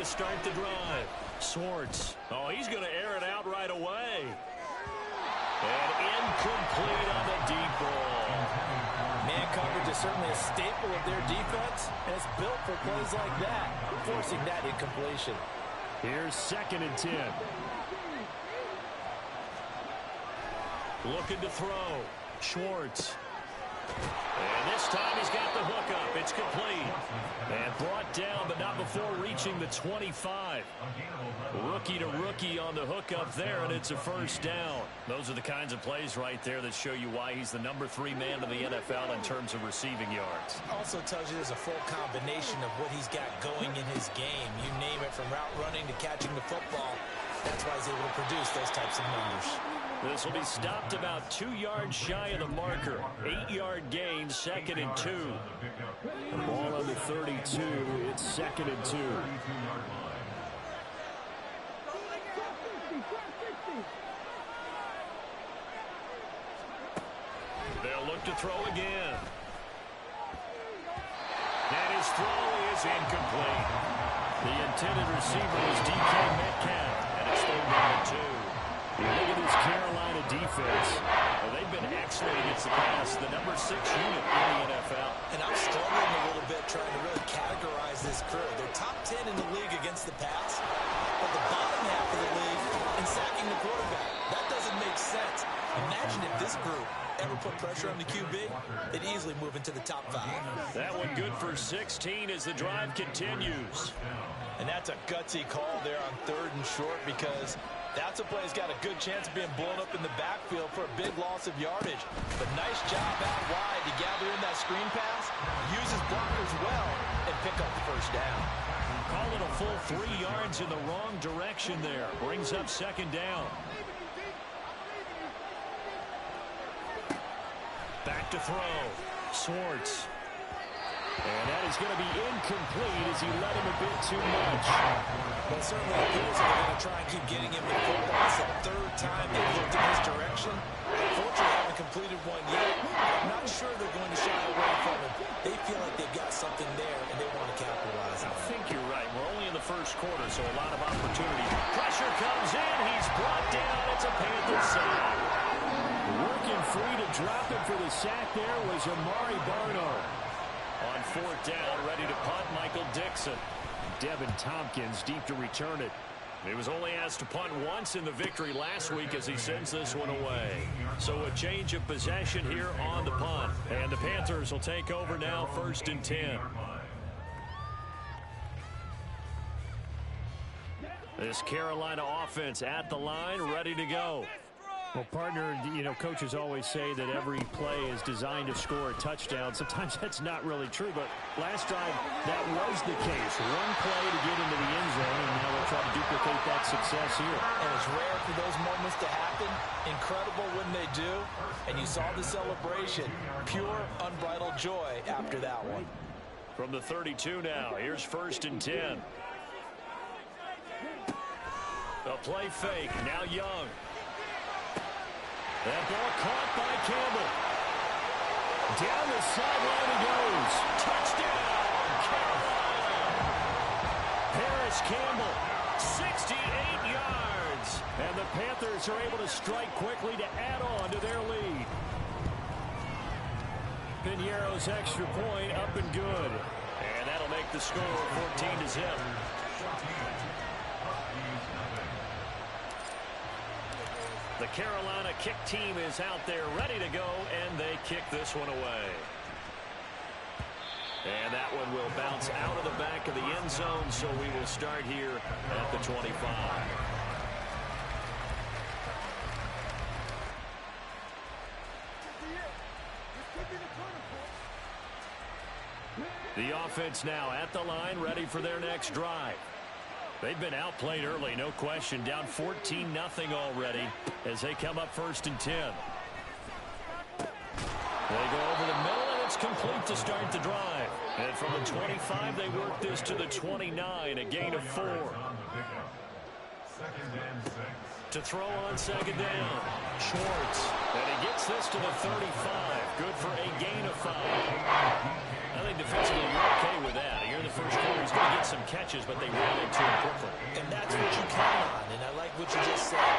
to start the drive. Swartz. Oh, he's going to air it out right away. And incomplete on the deep ball. Man coverage is certainly a staple of their defense, and it's built for plays like that, forcing that incompletion. Here's 2nd and 10. Looking to throw. Schwartz. And this time he's got the hookup. It's complete. And brought down, but not before reaching the 25. Rookie to rookie on the hookup there, and it's a first down. Those are the kinds of plays right there that show you why he's the number 3 man in the NFL in terms of receiving yards. Also tells you there's a full combination of what he's got going in his game. You name it, from route running to catching the football. That's why he's able to produce those types of numbers. This will be stopped about 2 yards shy of the marker. 8-yard gain, 2nd and 2. The ball on the 32. It's 2nd and 2. They'll look to throw again. And his throw is incomplete. The intended receiver is DK Metcalf, and it's 3rd down and 2. Look at this Carolina defense. Well, they've been excellent against the pass, the number 6 unit in the NFL. And I'm struggling a little bit trying to really categorize this crew. They're top 10 in the league against the pass, but the bottom half of the league in sacking the quarterback. That doesn't make sense. Imagine if this group ever put pressure on the QB, they'd easily move into the top 5. That one good for 16 as the drive continues. And that's a gutsy call there on 3rd and short, because that's a play that's got a good chance of being blown up in the backfield for a big loss of yardage. But nice job out wide to gather in that screen pass, use his blockers well, and pick up the first down. Call it a full 3 yards in the wrong direction there. Brings up 2nd down. Back to throw. Swartz. And that is going to be incomplete as he led him a bit too much. Well, it certainly appears that they're going to try and keep getting him the football. It's the 3rd time they've looked in his direction. Unfortunately, they haven't completed one yet. I'm not sure they're going to shy away from him. They feel like they've got something there, and they want to capitalize on it. I think you're right. We're only in the 1st quarter, so a lot of opportunity. Pressure comes in. He's brought down. It's a Panther sack. Working free to drop it for the sack there was Amari Barno. On 4th down, ready to punt, Michael Dixon. Devin Tompkins deep to return it. He was only asked to punt once in the victory last week as he sends this one away. So a change of possession here on the punt. And the Panthers will take over now, 1st and 10. This Carolina offense at the line, ready to go. Well, partner, you know, coaches always say that every play is designed to score a touchdown. Sometimes that's not really true, but last drive, that was the case. One play to get into the end zone, and now they'll try to duplicate that success here. And it's rare for those moments to happen. Incredible when they do. And you saw the celebration. Pure, unbridled joy after that one. From the 32 now, here's 1st and 10. A play fake, now Young. That ball caught by Campbell. Down the sideline he goes. Touchdown, Carolina. Paris Campbell, 68 yards. And the Panthers are able to strike quickly to add on to their lead. Piñeiro's extra point up and good. And that'll make the score 14-0. The Carolina kick team is out there ready to go, and they kick this one away. And that one will bounce out of the back of the end zone, so we will start here at the 25. The offense now at the line, ready for their next drive. They've been outplayed early, no question. Down 14-0 already as they come up 1st and 10. They go over the middle, and it's complete to start the drive. And from the 25, they work this to the 29, a gain of 4. To throw on second down, Schwartz. And he gets this to the 35. Good for a gain of 5. I think defensively you're okay with that. Here in the first quarter, he's going to get some catches, but they ran into him quickly. And that's what you count on, and I like what you just said.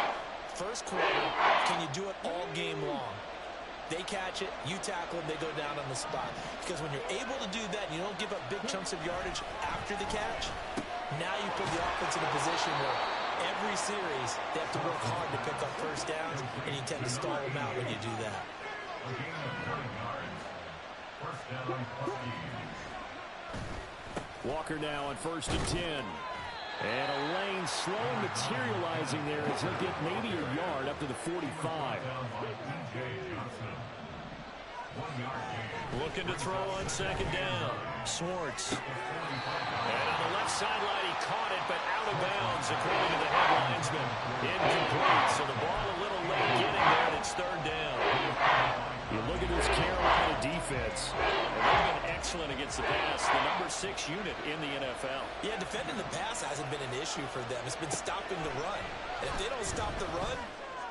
First quarter, can you do it all game long? They catch it, you tackle them, they go down on the spot. Because when you're able to do that and you don't give up big chunks of yardage after the catch, now you put the offense in a position where every series they have to work hard to pick up first downs, and you tend to stall them out when you do that. Walker now on 1st and 10. And a lane slow materializing there as he'll get maybe a yard up to the 45. Looking to throw on second down. Schwartz. And on the left sideline, he caught it, but out of bounds, according to the head linesman. Incomplete, so the ball a little late getting there, and it's 3rd down. You look at this Carolina defense, and they've been excellent against the pass, the number 6 unit in the NFL. Yeah, defending the pass hasn't been an issue for them. It's been stopping the run. And if they don't stop the run,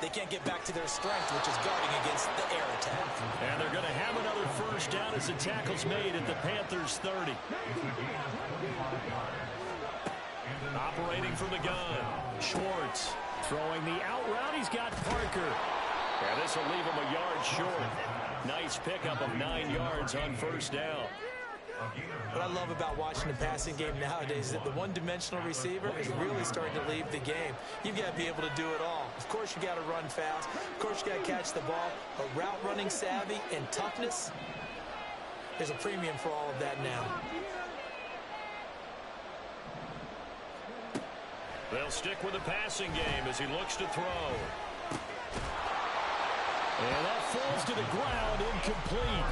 they can't get back to their strength, which is guarding against the air attack. And they're going to have another first down as the tackle's made at the Panthers' 30. Operating from the gun, Schwartz. Throwing the out route, he's got Parker. And this will leave him a yard short. Nice pickup of 9 yards on first down. What I love about watching the passing game nowadays is that the one-dimensional receiver is really starting to leave the game. You've got to be able to do it all. Of course, you got to run fast. Of course, you got to catch the ball. But route running savvy and toughness, there's a premium for all of that now. They'll stick with the passing game as he looks to throw. And that falls to the ground, incomplete.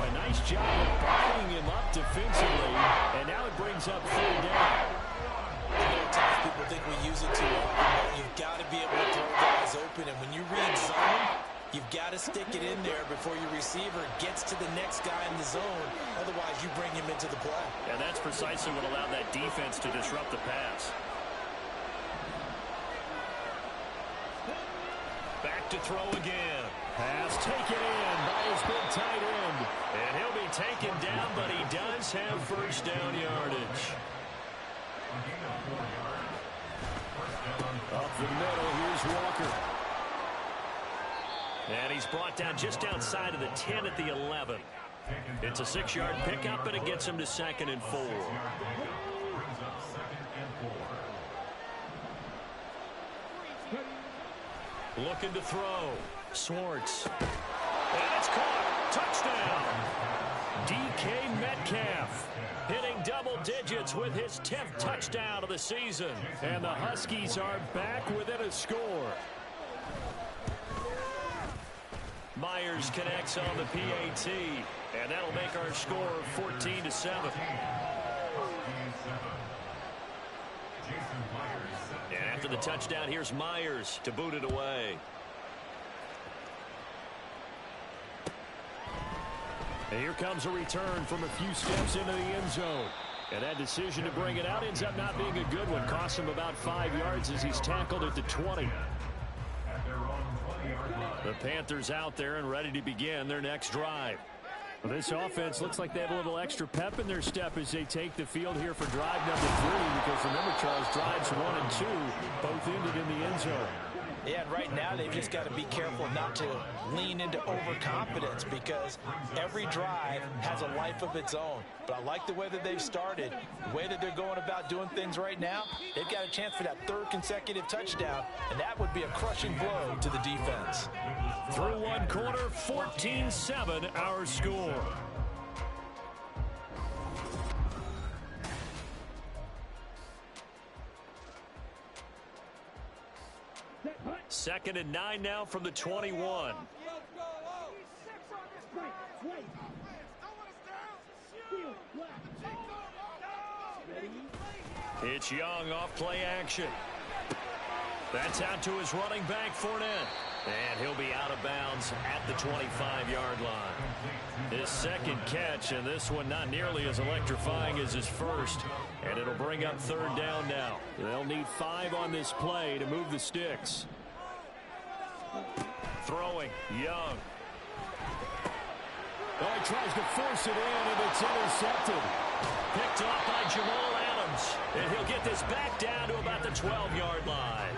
A nice job of buying him up defensively, and now it brings up 3rd down. Sometimes people think we use it too often, but you've got to be able to throw guys open, and when you read zone, you've got to stick it in there before your receiver gets to the next guy in the zone. Otherwise, you bring him into the play. And that's precisely what allowed that defense to disrupt the pass. Back to throw again. Pass taken in by his big tight end. And he'll be taken down, but he does have first down yardage. Up the middle, here's Walker. And he's brought down just outside of the 10 at the 11. It's a 6-yard pickup, but it gets him to 2nd and 4. Looking to throw. Schwartz. And it's caught. Touchdown. DK Metcalf hitting double digits with his 10th touchdown of the season. And the Huskies are back within a score. Myers connects on the PAT. And that'll make our score 14-7. And after the touchdown, here's Myers to boot it away. And here comes a return from a few steps into the end zone. And that decision to bring it out ends up not being a good one. Costs him about 5 yards as he's tackled at the 20. The Panthers out there and ready to begin their next drive. Well, this offense looks like they have a little extra pep in their step as they take the field here for drive number 3, because remember, Charles, drives 1 and 2 both ended in the end zone. Yeah, and right now they've just got to be careful not to lean into overconfidence, because every drive has a life of its own. But I like the way that they've started, the way that they're going about doing things right now. They've got a chance for that 3rd consecutive touchdown, and that would be a crushing blow to the defense. Through one quarter, 14-7 our score. Second and 9 now from the 21. It's Young off play action. That's out to his running back, Fournette. And he'll be out of bounds at the 25-yard line. His second catch, and this one not nearly as electrifying as his first. And it'll bring up third down now. They'll need 5 on this play to move the sticks. Throwing, Young. Oh, he tries to force it in, and it's intercepted. Picked off by Jamal Adams. And he'll get this back down to about the 12-yard line.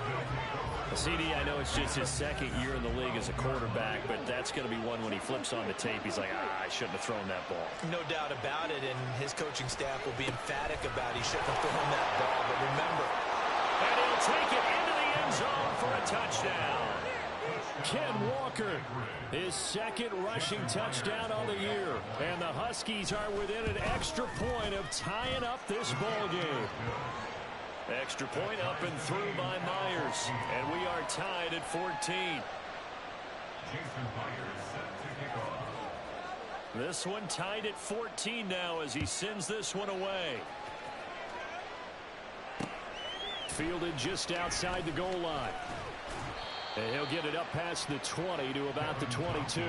CD, I know it's just his second year in the league as a quarterback, but that's going to be one when he flips on the tape. He's like, I shouldn't have thrown that ball. No doubt about it, and his coaching staff will be emphatic about he shouldn't have thrown that ball. But remember, and he'll take it into the end zone for a touchdown. Ken Walker, his second rushing touchdown on the year. And the Huskies are within an extra point of tying up this ball game. Extra point up and through by Myers. And we are tied at 14. This one tied at 14 now as he sends this one away. Fielded just outside the goal line. And he'll get it up past the 20 to about the 22.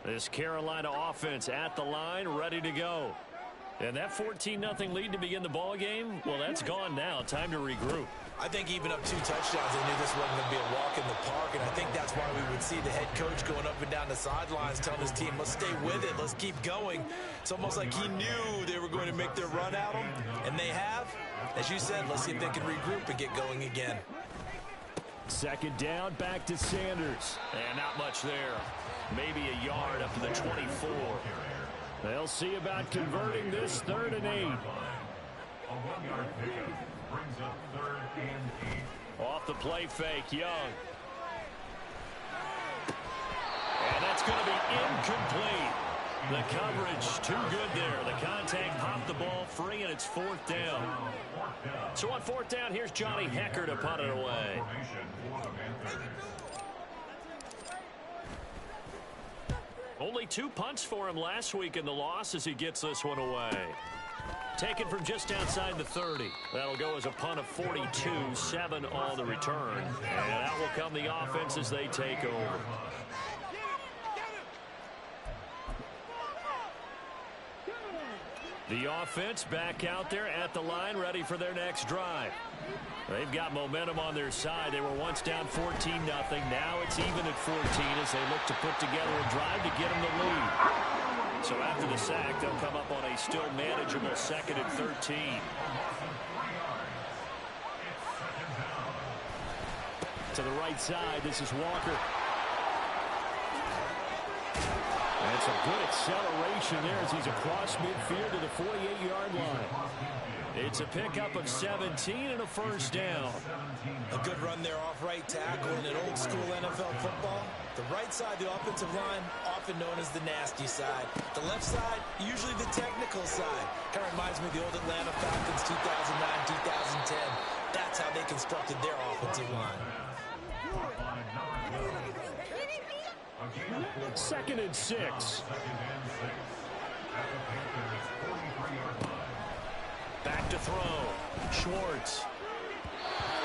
This Carolina offense at the line, ready to go. And that 14-0 lead to begin the ball game, well, that's gone now. Time to regroup. I think even up 2 touchdowns, they knew this wasn't going to be a walk in the park, and I think that's why we would see the head coach going up and down the sidelines telling his team, let's stay with it, let's keep going. It's almost like he knew they were going to make their run at him, and they have. As you said, let's see if they can regroup and get going again. Second down, back to Sanders. And not much there. Maybe a yard up to the 24. They'll see about converting this 3rd and 8. Off the play fake, Young. And that's going to be incomplete. The coverage too good there. The contact popped the ball free, and it's 4th down. So on 4th down, here's Johnny Hekker to punt it away. Only 2 punts for him last week in the loss as he gets this one away. Taken from just outside the 30. That'll go as a punt of 42, 7 on the return. And that will come the offense as they take over. The offense back out there at the line, ready for their next drive. They've got momentum on their side. They were once down 14-0. Now it's even at 14 as they look to put together a drive to get them the lead. So after the sack, they'll come up on a still manageable 2nd and 13. To the right side, this is Walker. And it's a good acceleration there as he's across midfield to the 48-yard line. It's a pickup of 17 and a 1st down. A good run there off right tackle in an old-school NFL football. The right side, the offensive line, often known as the nasty side. The left side, usually the technical side. Kind of reminds me of the old Atlanta Falcons 2009, 2010. That's how they constructed their offensive line. 2nd and 6. Back to throw. Schwartz.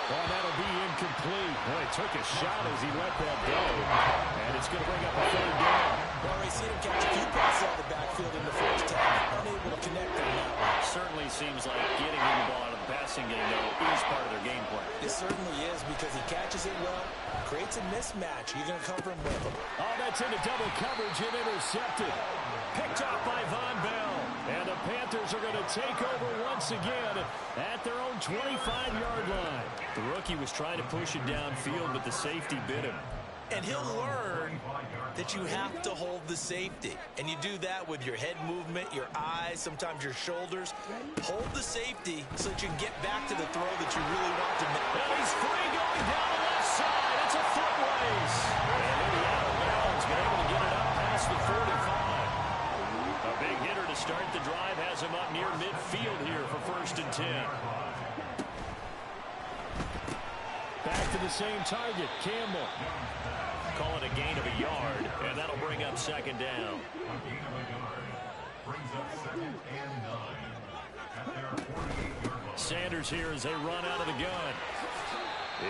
Oh, that'll be incomplete. Well, he took a shot as he let that go. And it's going to bring up a 3rd down. Well, we've seen him catch a few passes out of the backfield in the first half. Unable to connect on that one. Certainly seems like getting him the ball out of the passing game, though, is part of their game plan. It certainly is because he catches it well, creates a mismatch. You're going to cover him with him. Oh, that's into double coverage and intercepted. Picked off by Von Bell. And the Panthers are going to take over once again at their own 25-yard line. The rookie was trying to push it downfield, but the safety bit him. And he'll learn that you have to hold the safety. And you do that with your head movement, your eyes, sometimes your shoulders. Hold the safety so that you can get back to the throw that you really want to make. And he's free going down the left side. It's a foot race. And in the out of bounds, been able to get it up past the 45. A big hitter to start the drive has him up near midfield here for 1st and 10. Back to the same target, Campbell. Call it a gain of a yard, and that'll bring up 2nd down. Sanders here as they run out of the gun.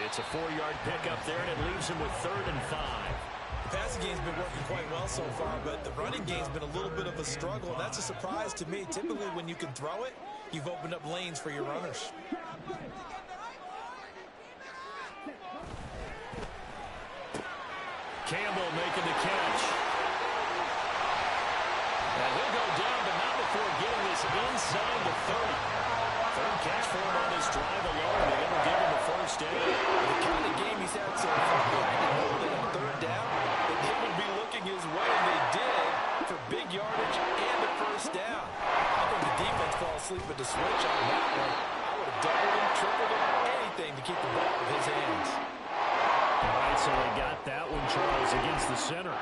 It's a 4-yard pickup there, and it leaves him with 3rd and 5. passing game's been working quite well so far, but the running game's been a little bit of a struggle, and that's a surprise to me. Typically, when you can throw it, you've opened up lanes for your runners. Campbell making the catch. And he'll go down, but not before getting this inside the 30. Third catch for him on this drive alone. They're going to give him the first down. The kind of game he's had so far, I know that on third down, that they would be looking his way, and they did, for big yardage and a first down. I think the defense fell asleep at the switch on that one. I would have doubled him, tripled him, anything to keep the ball in his hands. All right, so they got that one, Charles, against the center.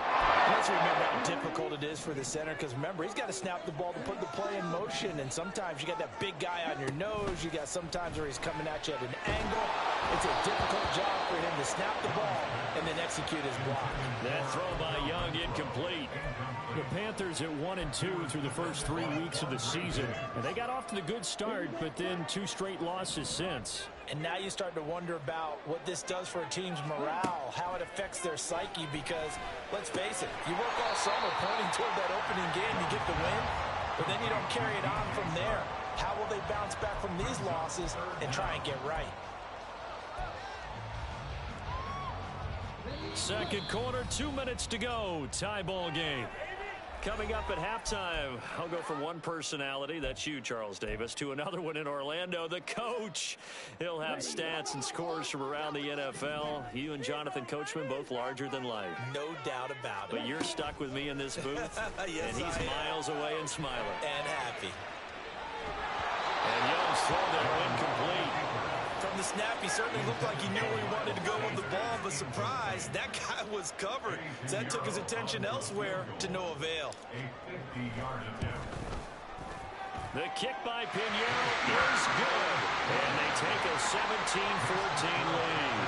Let's remember how difficult it is for the center, because remember, he's got to snap the ball to put the play in motion, and sometimes you got that big guy on your nose. You got sometimes where he's coming at you at an angle. It's a difficult job for him to snap the ball and then execute his block. That throw by Young incomplete. The Panthers at 1-2 through the first 3 weeks of the season. And they got off to the good start, but then 2 straight losses since. And now you start to wonder about what this does for a team's morale, how it affects their psyche, because, let's face it, you work all summer pointing toward that opening game, you get the win, but then you don't carry it on from there. How will they bounce back from these losses and try and get right? Second quarter, 2 minutes to go. Tie ball game. Coming up at halftime, I'll go from one personality, that's you, Charles Davis, to another one in Orlando, the coach. He'll have stats and scores from around the NFL. You and Jonathan Coachman, both larger than life. No doubt about it. But you're stuck with me in this booth, yes, and he's miles away and smiling. And happy. And Young's throw there incomplete. From the snap, he certainly looked like he knew where he wanted to go with the ball, but surprise, that guy was covered. So that took his attention elsewhere to no avail. The kick by Pinheiro is good. And they take a 17-14 lead.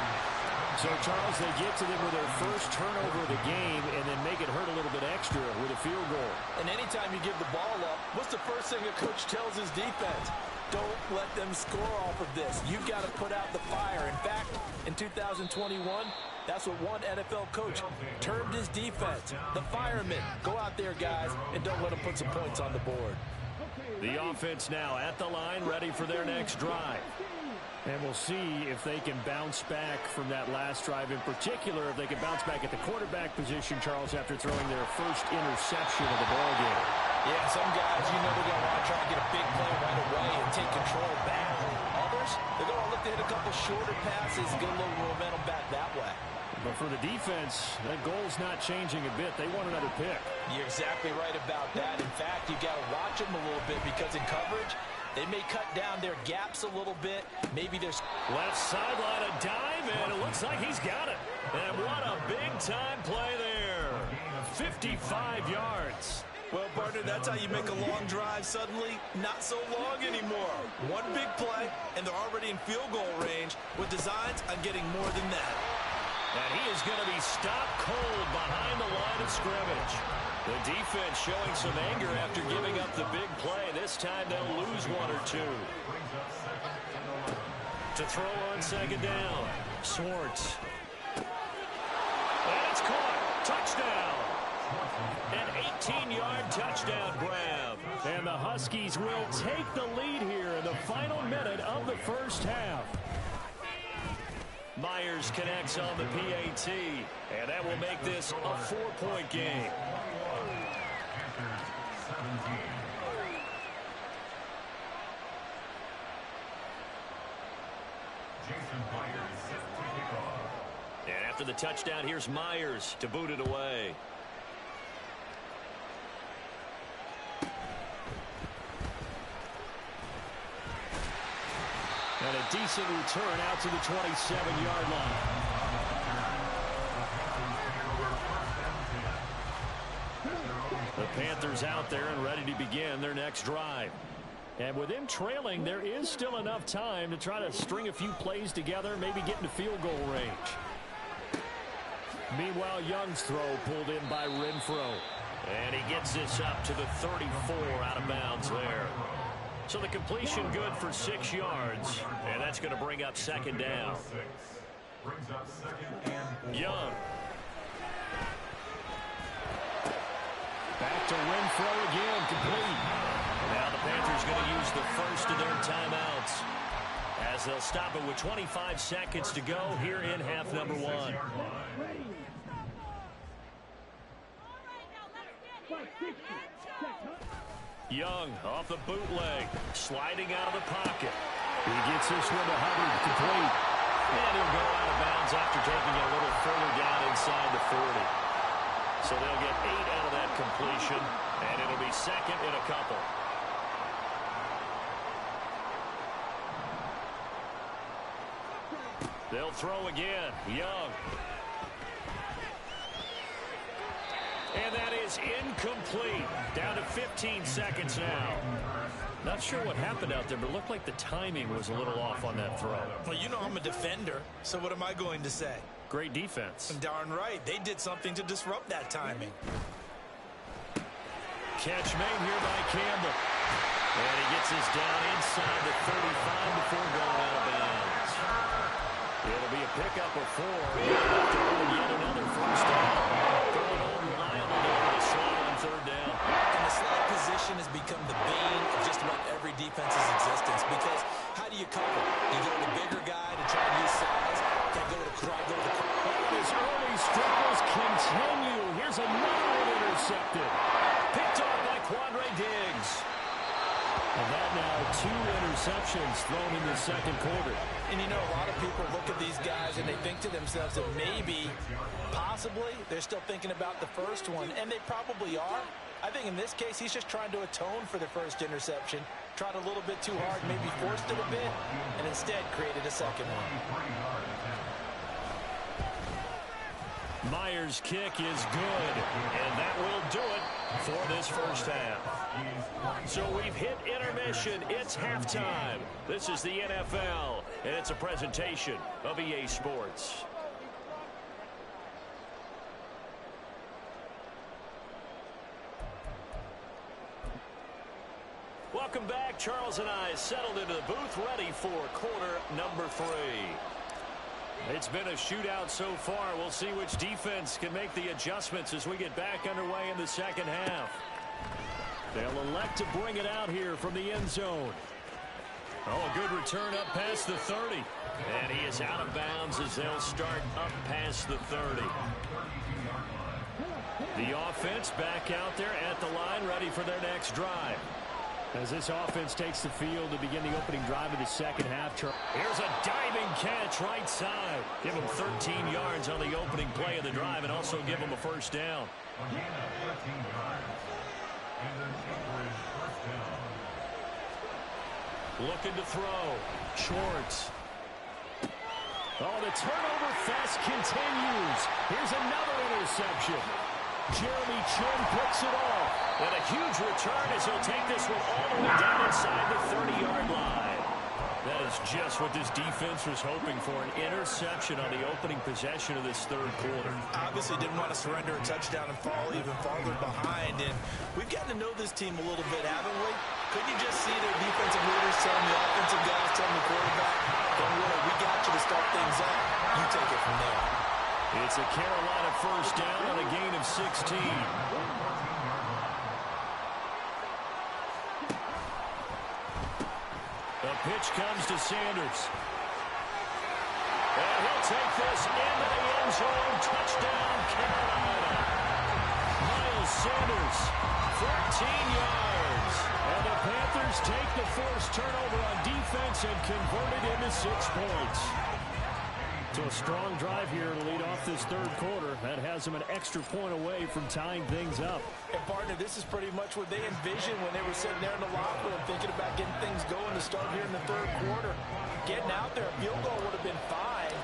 So, Charles, they get to them with their first turnover of the game and then make it hurt a little bit extra with a field goal. And anytime you give the ball up, what's the first thing a coach tells his defense? Don't let them score off of this. You've got to put out the fire. In fact, in 2021, that's what one NFL coach termed his defense. The firemen. Go out there, guys, and don't let them put some points on the board. The offense now at the line, ready for their next drive. And we'll see if they can bounce back from that last drive. In particular, if they can bounce back at the quarterback position, Charles, after throwing their first interception of the ballgame. Yeah, some guys, you know they're going to want to try and get a big play right away and take control back. Others, they're going to look to hit a couple shorter passes and get a little momentum back that way. But for the defense, that goal's not changing a bit. They want another pick. You're exactly right about that. In fact, you've got to watch them a little bit because in coverage, they may cut down their gaps a little bit. Maybe there's left sideline, a dime, and it looks like he's got it. And what a big-time play there. 55 yards. Well, partner, that's how you make a long drive suddenly not so long anymore. One big play, and they're already in field goal range with designs on getting more than that. And he is going to be stopped cold behind the line of scrimmage. The defense showing some anger after giving up the big play. This time they'll lose one or two. To throw on second down, Swartz. And it's caught. Touchdown. An 18-yard touchdown grab. And the Huskies will take the lead here in the final minute of the first half. Myers connects on the PAT, and that will make this a 4-point game. And after the touchdown, here's Myers to boot it away. And a decent return out to the 27-yard line. The Panthers out there and ready to begin their next drive. And with them trailing, there is still enough time to try to string a few plays together, maybe get into field goal range. Meanwhile, Young's throw pulled in by Renfro. And he gets this up to the 34 out of bounds there. So the completion good for 6 yards, and that's going to bring up second down. Young. Back to Renfro again, complete. Now the Panthers going to use the first of their timeouts as they'll stop it with 25 seconds to go here in half number one. Young off the bootleg, sliding out of the pocket. He gets this one to Hubbard, complete. And he'll go out of bounds after taking it a little further down inside the 40. So they'll get 8 out of that completion, and it'll be second in a couple. They'll throw again. Young. And that is incomplete. Down to 15 seconds now. Not sure what happened out there, but it looked like the timing was a little off on that throw. Well, you know I'm a defender, so what am I going to say? Great defense. Darn right. They did something to disrupt that timing. Catch made here by Campbell. And he gets us down inside the 35 before going out of bounds. It'll be a pickup of 4. Yet another first down. Throwing on Lyle there to slot on third down. And the slot position has become the bane of just about every defense's existence, because how do you cover? You go to the bigger guy to try and use size. Can't go to the crowd, go to the crowd. His early struggles continue. Here's another one intercepted. Picked off by Quandre Diggs. And that now 2 interceptions thrown in the second quarter. And you know, a lot of people look at these guys and they think to themselves that maybe, possibly, they're still thinking about the first one. And they probably are. I think in this case, he's just trying to atone for the first interception. Tried a little bit too hard, maybe forced it a bit, and instead created a second one. Myers' kick is good, and that will do it for this first half. So we've hit intermission. It's halftime. This is the NFL, and it's a presentation of EA Sports. Welcome back. Charles and I settled into the booth, ready for quarter number 3. It's been a shootout so far. We'll see which defense can make the adjustments as we get back underway in the second half. They'll elect to bring it out here from the end zone. Oh, a good return up past the 30. And he is out of bounds as they'll start up past the 30. The offense back out there at the line, ready for their next drive. As this offense takes the field to begin the opening drive of the second half. Here's a diving catch right side. Give him 13 yards on the opening play of the drive and also give him a first down. Looking to throw. Schwartz. Oh, the turnover fest continues. Here's another interception. Jeremy Chinn picks it off. And a huge return as he'll take this one all the way down inside the 30-yard line. That is just what this defense was hoping for, an interception on the opening possession of this third quarter. Obviously didn't want to surrender a touchdown and fall even farther behind. And we've gotten to know this team a little bit, haven't we? Couldn't you just see their defensive leaders telling the offensive guys, telling the quarterback, don't worry, we got you to start things off. You take it from there. It's a Carolina first down on a gain of 16. The pitch comes to Sanders. And he'll take this into the end zone. Touchdown, Carolina. Miles Sanders, 14 yards. And the Panthers take the forced turnover on defense and convert it into 6 points. So a strong drive here to lead off this third quarter. That has them an extra point away from tying things up. And, partner, this is pretty much what they envisioned when they were sitting there in the locker room thinking about getting things going to start here in the third quarter. Getting out there, a field goal would have been fine.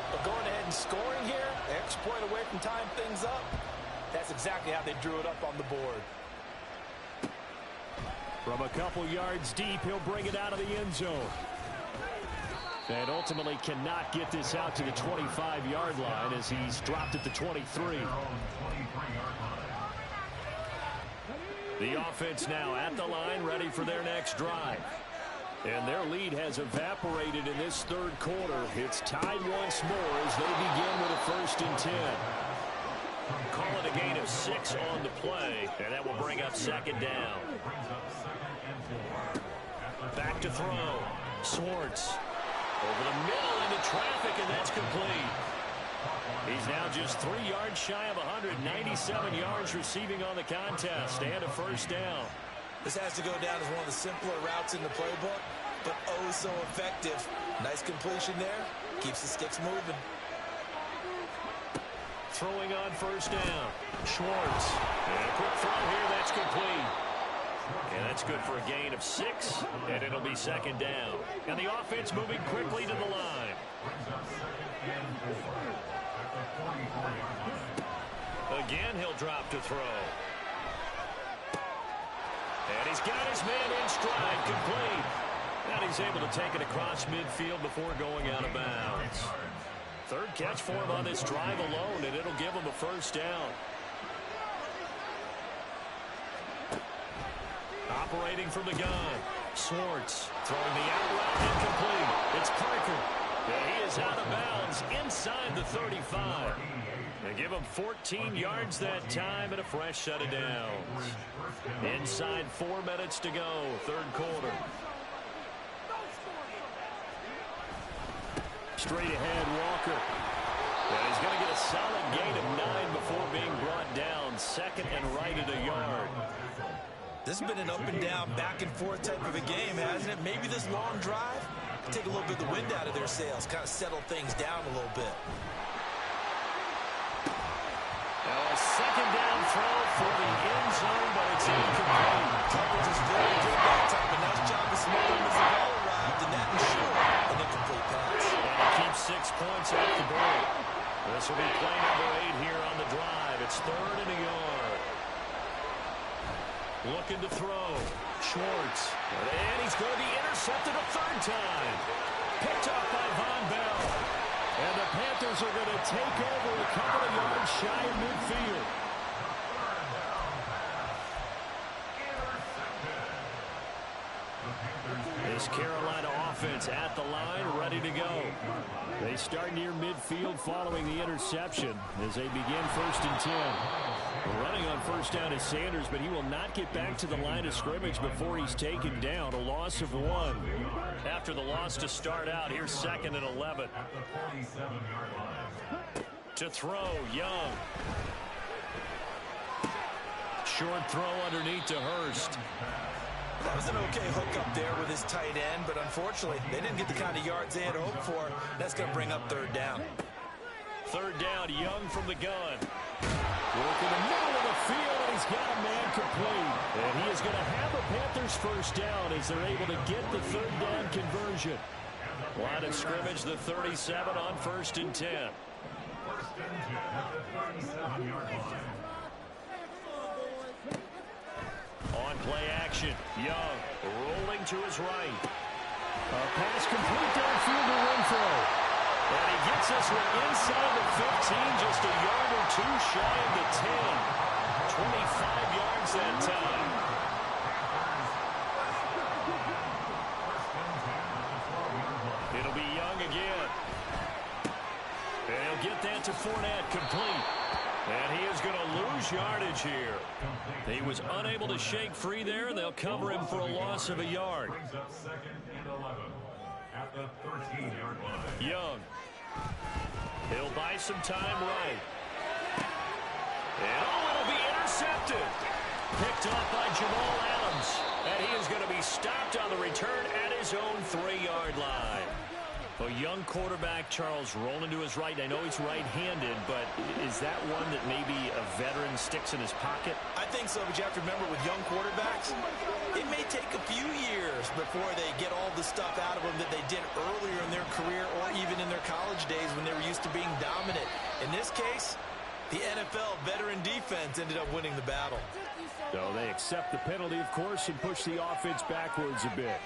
But going ahead and scoring here, an extra point away from tying things up, that's exactly how they drew it up on the board. From a couple yards deep, he'll bring it out of the end zone. And ultimately cannot get this out to the 25-yard line as he's dropped at the 23. The offense now at the line, ready for their next drive. And their lead has evaporated in this third quarter. It's tied once more as they begin with a 1st and 10. Call it a gain of 6 on the play, and that will bring up second down. Back to throw. Swartz over the middle into traffic, and that's complete. He's now just 3 yards shy of 197 yards receiving on the contest, and a first down. This has to go down as one of the simpler routes in the playbook, but oh so effective. Nice completion there. Keeps the sticks moving. Throwing on first down. Schwartz. And a quick throw here. That's complete. And that's good for a gain of 6. And it'll be second down. And the offense moving quickly to the line. Again, he'll drop to throw. And he's got his man in stride, complete. And he's able to take it across midfield before going out of bounds. Third catch for him on this drive alone, and it'll give him a first down. Operating from the gun. Swartz throwing the out route incomplete. It's Parker. And he is out of bounds inside the 35. They give him 14 yards that time and a fresh set of downs. Inside 4 minutes to go, third quarter. Straight ahead, Walker. And he's going to get a solid gain of 9 before being brought down. Second and right at a yard. This has been an up and down, back and forth type of a game, hasn't it? Maybe this long drive take a little bit of the wind out of their sails, kind of settle things down a little bit. Now a second down throw for the end zone, but it's incomplete. Coverage is very good that time. A nice job of smoking as the ball arrived, and that ensured an incomplete pass. And he keeps 6 points off the board. This will be play number 8 here on the drive. It's third and a yard. Looking to throw. Schwartz. And he's going to be intercepted a third time. Picked off by Von Bell. And the Panthers are going to take over a couple of yards shy of midfield. This Carolina offense at the line, ready to go. They start near midfield following the interception as they begin 1st and 10. Running on first down is Sanders, but he will not get back to the line of scrimmage before he's taken down. A loss of 1. After the loss to start out, here's 2nd and 11. To throw, Young. Short throw underneath to Hurst. That was an okay hook up there with his tight end, but unfortunately, they didn't get the kind of yards they had hoped for. That's going to bring up third down. Third down, Young from the gun. Work in the middle of the field, and he's got a man complete. And he is going to have a Panthers first down as they're able to get the third down conversion. Line of scrimmage, the 37 on 1st and 10. On play action, Young rolling to his right. A pass complete downfield to Renfro. And he gets us one inside the 15, just a yard or 2 shy of the 10. 25 yards that time. It'll be Young again. And he'll get that to Fournette, complete. And he is going to lose yardage here. He was unable to shake free there, and they'll cover him for a loss of a yard. Young. He'll buy some time right. And it'll be intercepted. Picked off by Jamal Adams. And he is going to be stopped on the return at his own 3-yard line. A young quarterback, Charles, rolling to his right. I know he's right-handed, but is that one that maybe a veteran sticks in his pocket? I think so, but you have to remember with young quarterbacks, it may take a few years before they get all the stuff out of them that they did earlier in their career or even in their college days when they were used to being dominant. In this case, the NFL veteran defense ended up winning the battle. So they accept the penalty, of course, and push the offense backwards a bit.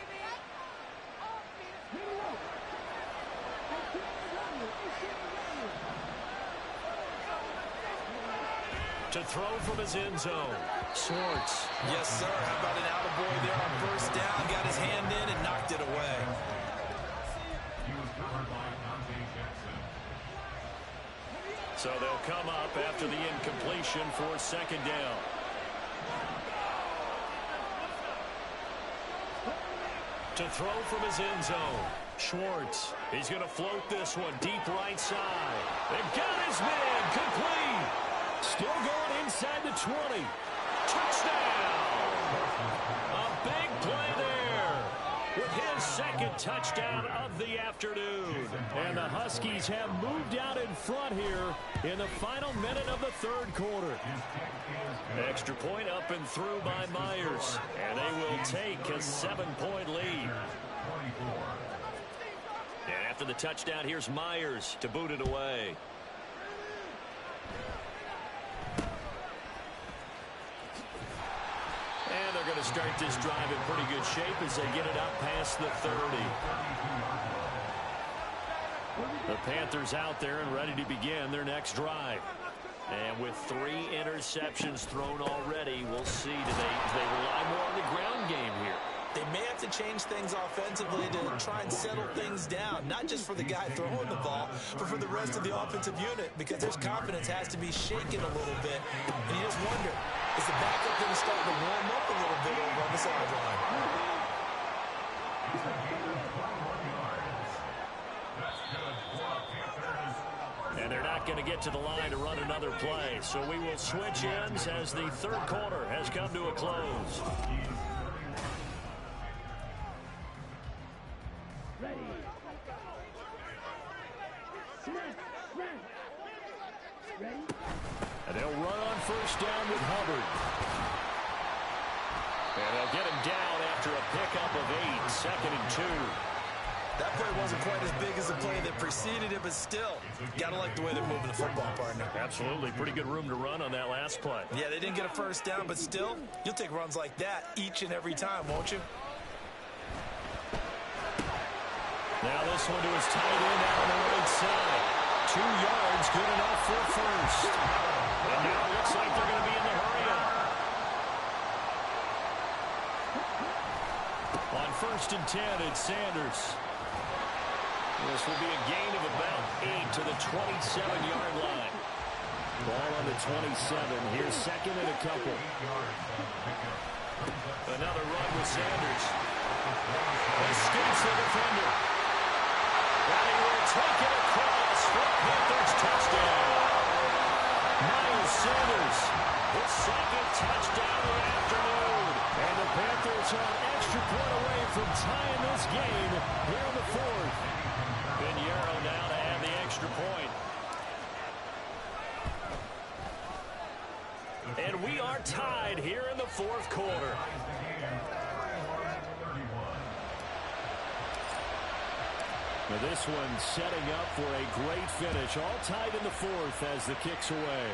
To throw from his end zone. Swartz. Yes, sir. How about an attaboy there on first down? Got his hand in and knocked it away. So they'll come up after the incompletion for second down. To throw from his end zone, Schwartz. He's going to float this one deep right side. They've got his man complete. Still going inside the 20. Touchdown. A big play there with his second touchdown of the afternoon. And the Huskies have moved out in front here in the final minute of the third quarter. Extra point up and through by Myers. And they will take a 7-point lead. And after the touchdown, here's Myers to boot it away. And they're going to start this drive in pretty good shape as they get it out past the 30. The Panthers out there and ready to begin their next drive. And with 3 interceptions thrown already, we'll see. Do they rely more on the ground game here? They may have to change things offensively to try and settle things down, not just for the guy throwing the ball, but for the rest of the offensive unit, because their confidence has to be shaken a little bit. And you just wonder, is the backup going to start to warm up a little bit over on the sideline? And they're not going to get to the line to run another play. So we will switch ends as the third quarter has come to a close. And they'll run on first down with Hubbard. And they'll get him down after a pickup of 8, 2nd and 2. That play wasn't quite as big as the play that preceded it, but still, gotta like the way they're moving the football, partner. Absolutely. Pretty good room to run on that last play. Yeah, they didn't get a first down, but still, you'll take runs like that each and every time, won't you? Now this one to his tight end out on the right side. 2 yards, good enough for a first. And now it looks like they're going to be in the hurry up. On 1st and 10, it's Sanders. This will be a gain of about 8 to the 27-yard line. Ball on the 27. Here's 2nd and a couple. Another run with Sanders. Escapes the defender. And he will take it across for Panthers touchdown. Miles Sanders, his 2nd touchdown of the afternoon. And the Panthers are an extra point away from tying this game here in the 4th. Pinheiro now to add the extra point. And we are tied here in the 4th quarter. Now this one setting up for a great finish. All tied in the 4th as the kick's away.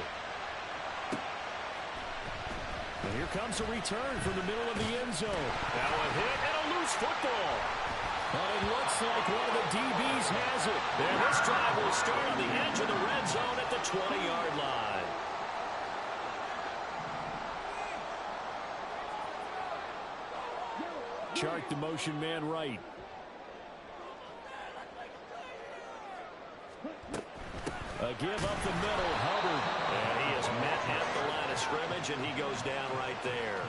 And here comes a return from the middle of the end zone. Now a hit and a loose football. But it looks like one of the DBs has it. And this drive will start on the edge of the red zone at the 20-yard line. Chart the motion man right. A give up the middle, Hubbard. And he is met at the line of scrimmage, and he goes down right there.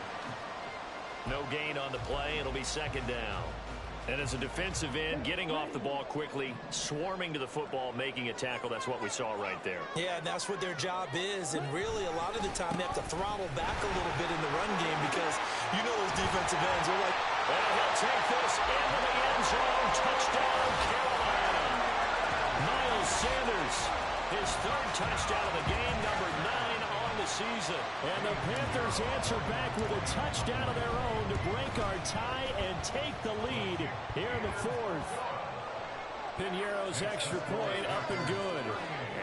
No gain on the play. It'll be 2nd down. And as a defensive end, getting off the ball quickly, swarming to the football, making a tackle, that's what we saw right there. Yeah, and that's what their job is. And really, a lot of the time, they have to throttle back a little bit in the run game because you know those defensive ends are like, and he'll take this into the end zone. Touchdown, Carolina. Miles Sanders, his 3rd touchdown of the game, number 9 on the season. And the Panthers answer back with a touchdown of their own to break our tie and take the lead here in the 4th. Pinheiro's extra point up and good.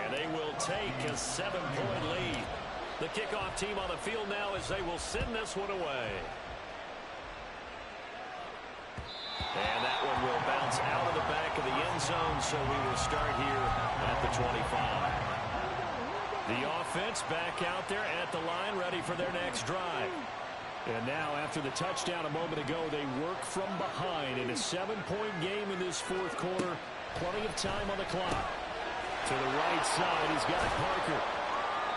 And they will take a 7-point lead. The kickoff team on the field now as they will send this one away. And that one will bounce out of the back of the end zone, so we will start here at the 25. The offense back out there at the line, ready for their next drive. And now, after the touchdown a moment ago, they work from behind in a 7-point game in this 4th quarter. Plenty of time on the clock. To the right side, he's got Parker.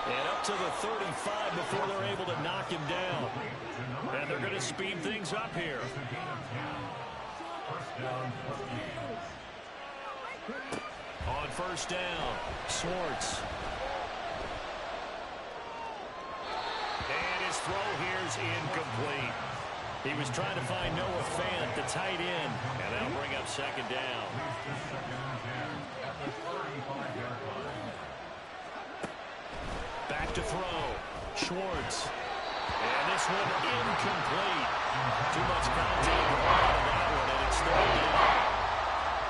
And up to the 35 before they're able to knock him down. And they're going to speed things up here. On first down, Schwartz. And his throw here's incomplete. He was trying to find Noah Fant, the tight end. And that'll bring up second down. Back to throw. Schwartz. And this one incomplete. Too much contact on that one, and it's third down.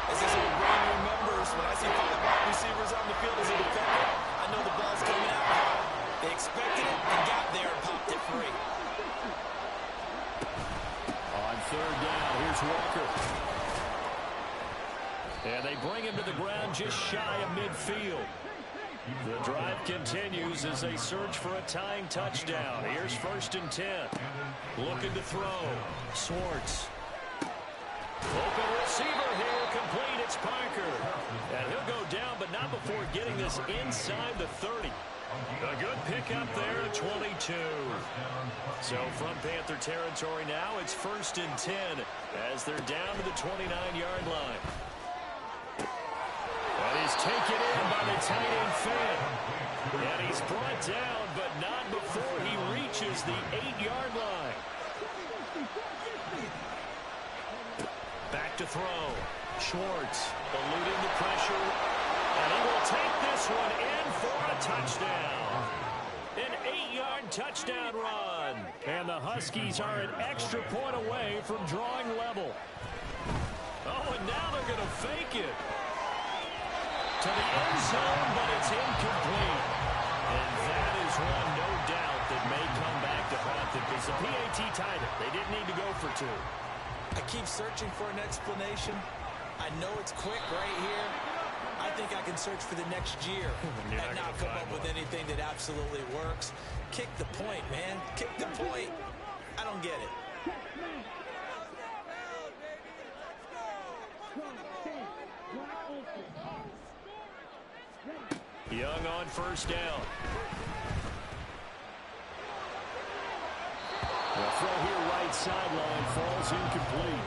As this old brain remembers, when I see 5 wide receivers on the field as a defender, I know the ball's coming out hard. They expected it and got there and popped it free. On third down, here's Walker. And they bring him to the ground just shy of midfield. The drive continues as they search for a tying touchdown. Here's first and 10. Looking to throw. Schwartz. Open receiver here, complete. It's Parker. And he'll go down, but not before getting this inside the 30. A good pickup there at 22. So from Panther territory now, it's first and 10 as they're down to the 29-yard line. And he's taken in by the tight end Fant. And he's brought down, but not before he reaches the 8-yard line. Back to throw. Schwartz eluding the pressure. And he will take this one in for a touchdown. An 8-yard touchdown run. And the Huskies are an extra point away from drawing level. Oh, and now they're going to fake it. To the end zone, but it's incomplete. And that is one, no doubt, that may come back to haunt them because the PAT tied it. They didn't need to go for 2. I keep searching for an explanation. I know it's quick right here. I think I can search for the next year and not come up with anything that absolutely works. Kick the point, man. Kick the point. I don't get it. Young on first down. The throw here right sideline falls incomplete.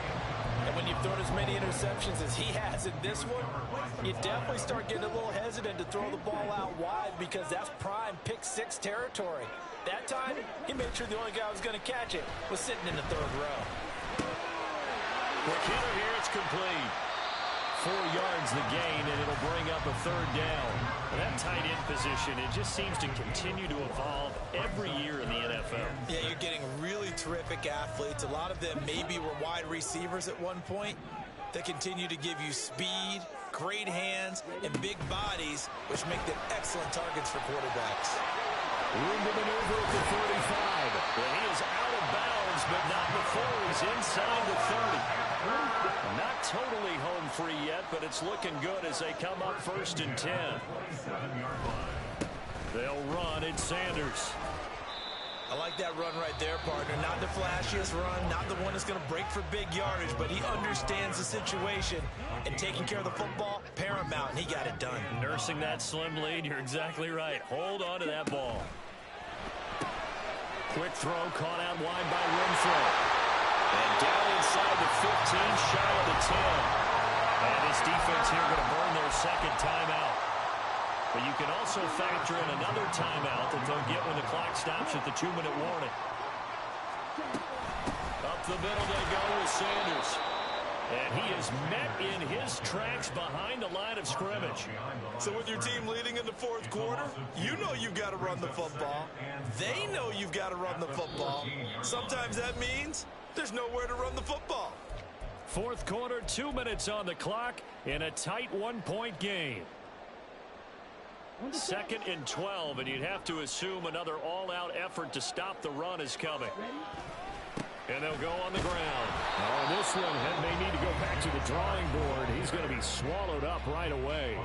And when you've thrown as many interceptions as he has in this one, you definitely start getting a little hesitant to throw the ball out wide because that's prime pick-6 territory. That time, he made sure the only guy who was going to catch it was sitting in the 3rd row. McKinnon here, it's complete. 4 yards the gain, and it'll bring up a 3rd down. And that tight end position, it just seems to continue to evolve every year in the NFL. Yeah, you're getting really terrific athletes. A lot of them maybe were wide receivers at one point. They continue to give you speed, great hands, and big bodies, which make them excellent targets for quarterbacks. Room to maneuver at the 35. And he is out of bounds, but not before he's inside the 30. Not totally home free yet, but it's looking good as they come up first and 10. They'll run. It's Sanders. I like that run right there, partner. Not the flashiest run, not the one that's going to break for big yardage, but he understands the situation, and taking care of the football, paramount, and he got it done. Nursing that slim lead, you're exactly right. Hold on to that ball. Quick throw caught out wide by Renfro. And down inside the 15, shy of the 10. And this defense here going to burn their second timeout. But you can also factor in another timeout that they'll get when the clock stops at the 2-minute warning. Up the middle they go with Sanders. And he is met in his tracks behind the line of scrimmage. So with your team leading in the 4th quarter, you know you've got to run the football. They know you've got to run the football. Sometimes that means there's nowhere to run the football. 4th quarter, 2 minutes on the clock in a tight 1-point game. 2nd and 12, and you'd have to assume another all-out effort to stop the run is coming. And they'll go on the ground. Oh, this one may need to go back to the drawing board. He's going to be swallowed up right away.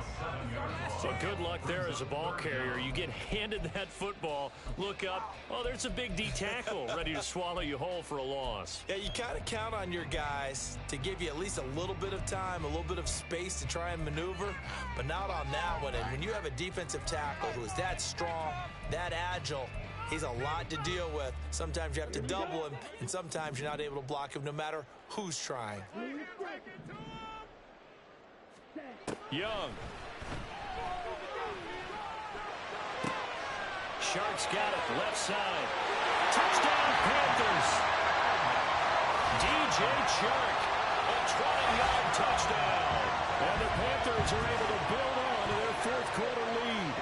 So good luck there as a ball carrier. You get handed that football, look up, oh, there's a big D tackle ready to swallow you whole for a loss. Yeah, you kind of count on your guys to give you at least a little bit of time, a little bit of space to try and maneuver, but not on that one. And when you have a defensive tackle who is that strong, that agile, he's a lot to deal with. Sometimes you have to double him, and sometimes you're not able to block him no matter who's trying. Young. Sharks got it, left side. Touchdown, Panthers. DJ Chark, a 20-yard touchdown. And the Panthers are able to build on to their fourth quarter lead.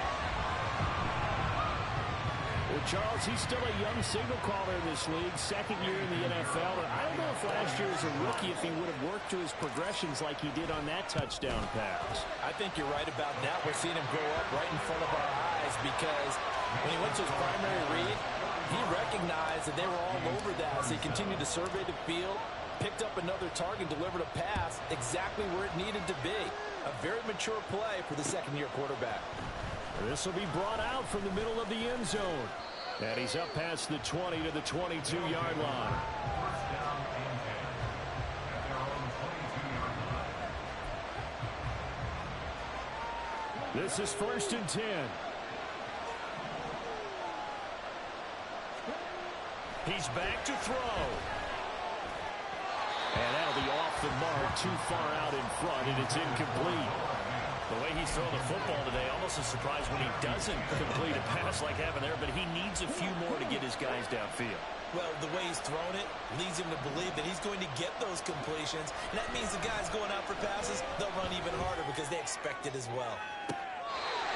Well, Charles, he's still a young signal caller in this league, second year in the NFL. I don't know if last year as a rookie if he would have worked through his progressions like he did on that touchdown pass. I think you're right about that. We're seeing him grow up right in front of our eyes because when he went to his primary read, he recognized that they were all over that. So he continued to survey the field, picked up another target, delivered a pass exactly where it needed to be. A very mature play for the second-year quarterback. This will be brought out from the middle of the end zone. And he's up past the 20 to the 22-yard line. This is 1st and 10. He's back to throw. And that'll be off the mark, too far out in front, and it's incomplete. The way he's throwing the football today, almost a surprise when he doesn't complete a pass like having there, but he needs a few more to get his guys downfield. Well, the way he's thrown it leads him to believe that he's going to get those completions, and that means the guys going out for passes, they'll run even harder because they expect it as well.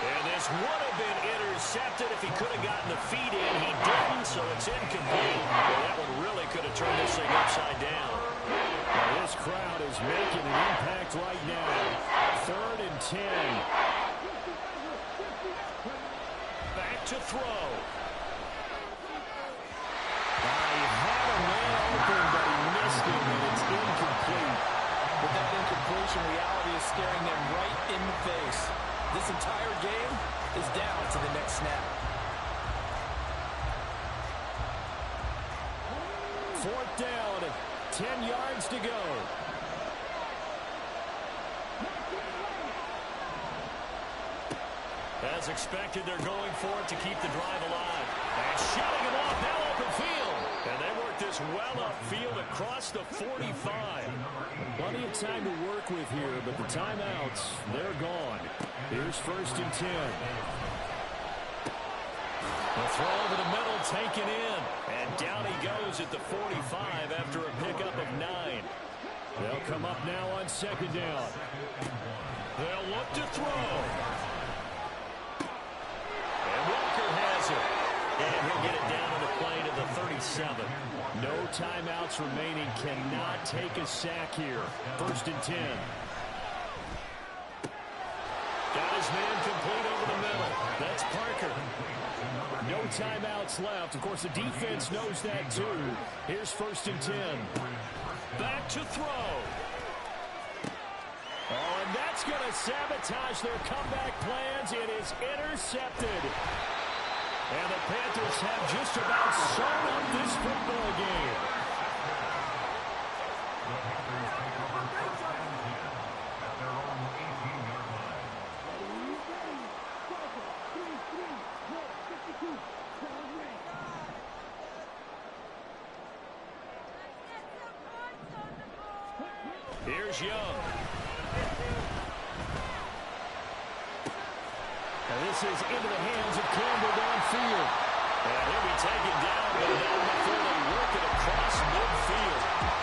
And this would have been intercepted if he could have gotten the feet in. He didn't, so it's incomplete. Well, that one really could have turned this thing upside down. Now, this crowd is making an impact right now. 3rd and 10. Back to throw. He had a man open, but he missed it, and it's incomplete. But that incompletion reality is staring them right in the face. This entire game is down to the next snap. 4th down, 10 yards to go. As expected, they're going for it to keep the drive alive. And shutting him off now open field. And they work this well upfield across the 45. Plenty of time to work with here, but the timeouts, they're gone. Here's 1st and 10. The throw over the middle, taken in. And down he goes at the 45 after a pickup of 9. They'll come up now on 2nd down. They'll look to throw. And Walker has it. And he'll get it down to the plane of the 37. No timeouts remaining. Cannot take a sack here. 1st and 10. Got his man complete over the middle. That's Parker. No timeouts left. Of course, the defense knows that too. Here's 1st and 10. Back to throw. Oh, and that's going to sabotage their comeback plans. It is intercepted. And the Panthers have just about sewn up this football game. Here's Young. And this is into the hands of Campbell downfield. And he'll be taken down, but not before they work it across midfield.